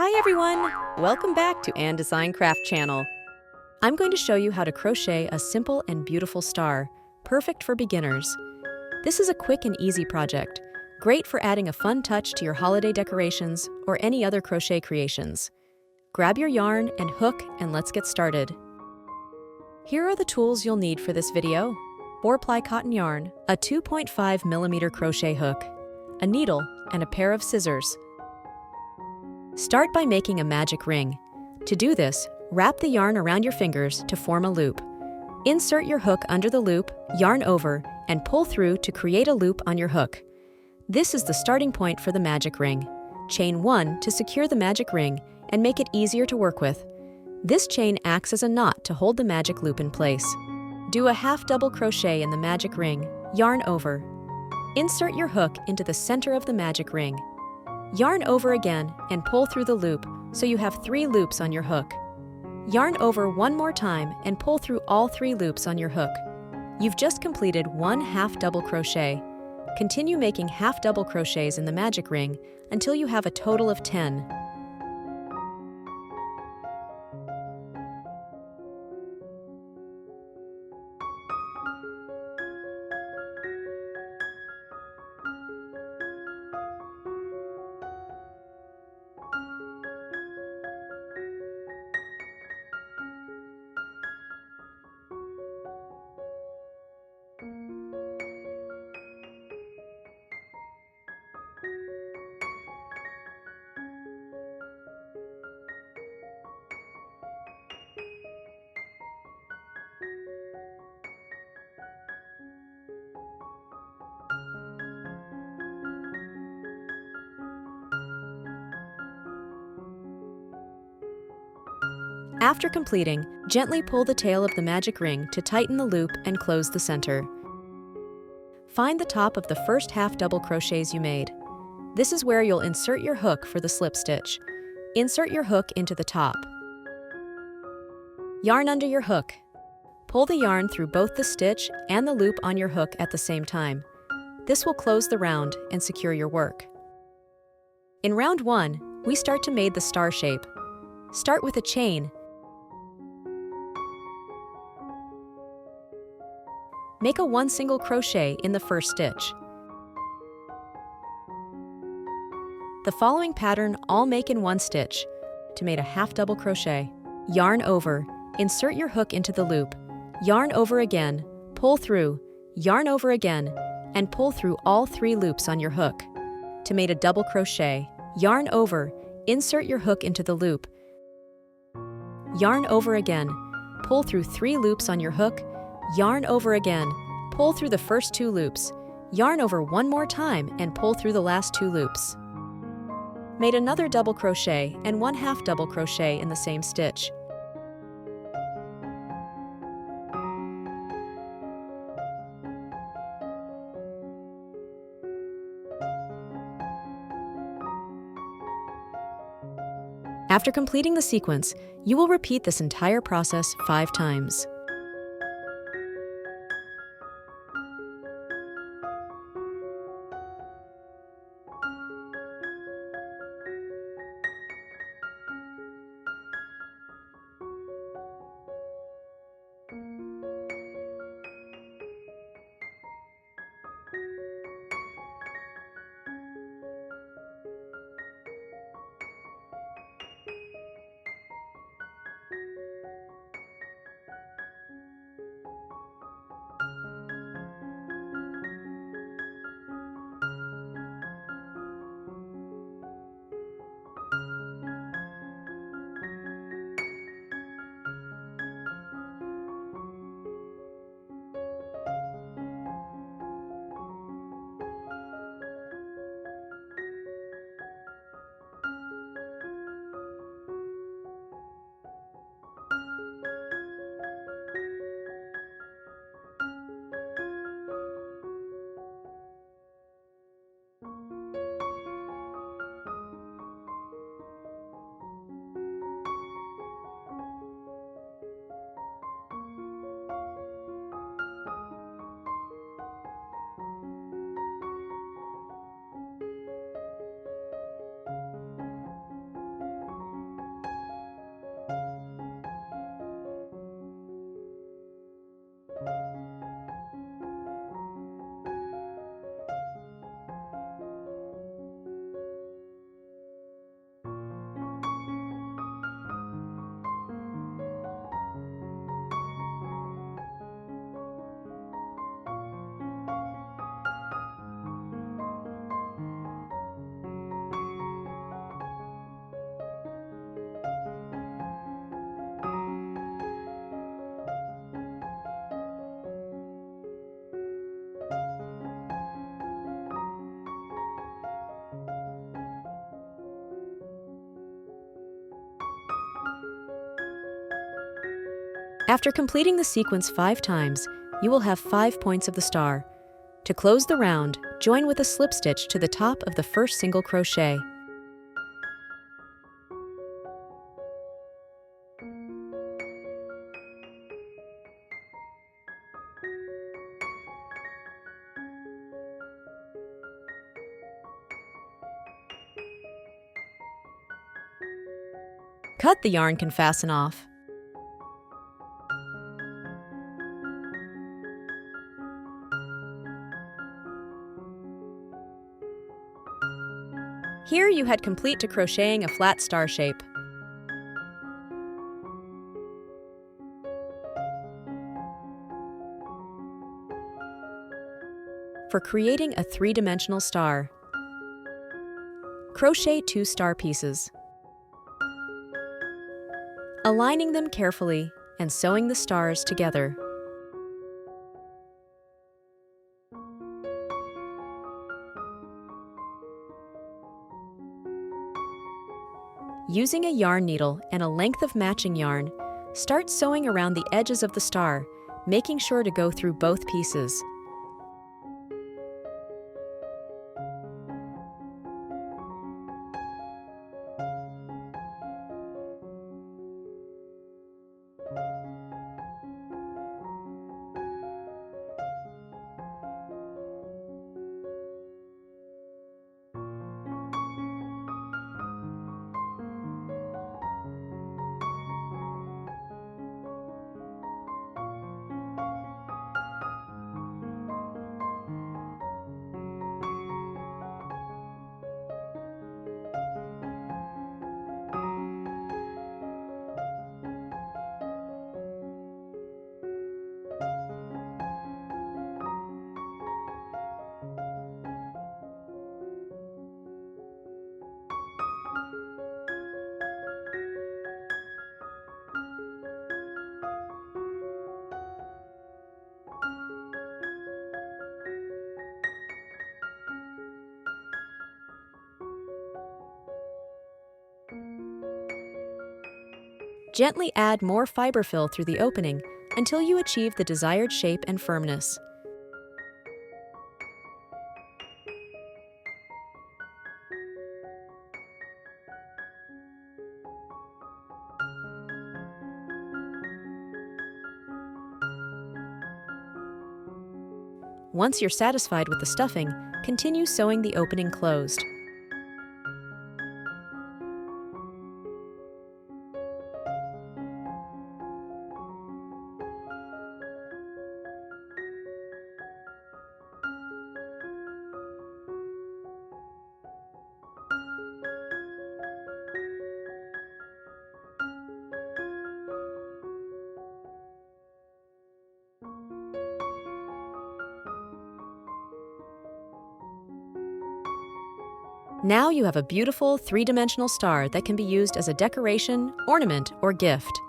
Hi everyone! Welcome back to Ann Design Craft channel. I'm going to show you how to crochet a simple and beautiful star, perfect for beginners. This is a quick and easy project, great for adding a fun touch to your holiday decorations or any other crochet creations. Grab your yarn and hook and let's get started. Here are the tools you'll need for this video. 4-ply cotton yarn, a 2.5mm crochet hook, a needle, and a pair of scissors. Start by making a magic ring. To do this, wrap the yarn around your fingers to form a loop. Insert your hook under the loop, yarn over, and pull through to create a loop on your hook. This is the starting point for the magic ring. Chain 1 to secure the magic ring and make it easier to work with. This chain acts as a knot to hold the magic loop in place. Do a half double crochet in the magic ring, yarn over. Insert your hook into the center of the magic ring. Yarn over again and pull through the loop so you have 3 loops on your hook. Yarn over one more time and pull through all 3 loops on your hook. You've just completed 1 half double crochet. Continue making half double crochets in the magic ring until you have a total of 10. After completing, gently pull the tail of the magic ring to tighten the loop and close the center. Find the top of the first half double crochets you made. This is where you'll insert your hook for the slip stitch. Insert your hook into the top. Yarn under your hook. Pull the yarn through both the stitch and the loop on your hook at the same time. This will close the round and secure your work. In round 1, we start to make the star shape. Start with a chain. Make a 1 single crochet in the first stitch. The following pattern all make in 1 stitch. To make a half double crochet, yarn over, insert your hook into the loop, yarn over again, pull through, yarn over again, and pull through all 3 loops on your hook. To make a double crochet, yarn over, insert your hook into the loop, yarn over again, pull through 3 loops on your hook, yarn over again, pull through the first 2 loops, yarn over one more time and pull through the last 2 loops. Made another double crochet and 1 half double crochet in the same stitch. After completing the sequence, you will repeat this entire process 5 times. After completing the sequence 5 times, you will have 5 points of the star. To close the round, join with a slip stitch to the top of the first single crochet. Cut the yarn can fasten off. Here you had complete to crocheting a flat star shape. For creating a 3-dimensional star, crochet 2 star pieces. Aligning them carefully and sewing the stars together. Using a yarn needle and a length of matching yarn, start sewing around the edges of the star, making sure to go through both pieces. Gently add more fiber fill through the opening until you achieve the desired shape and firmness. Once you're satisfied with the stuffing, continue sewing the opening closed. Now you have a beautiful 3-dimensional star that can be used as a decoration, ornament, or gift.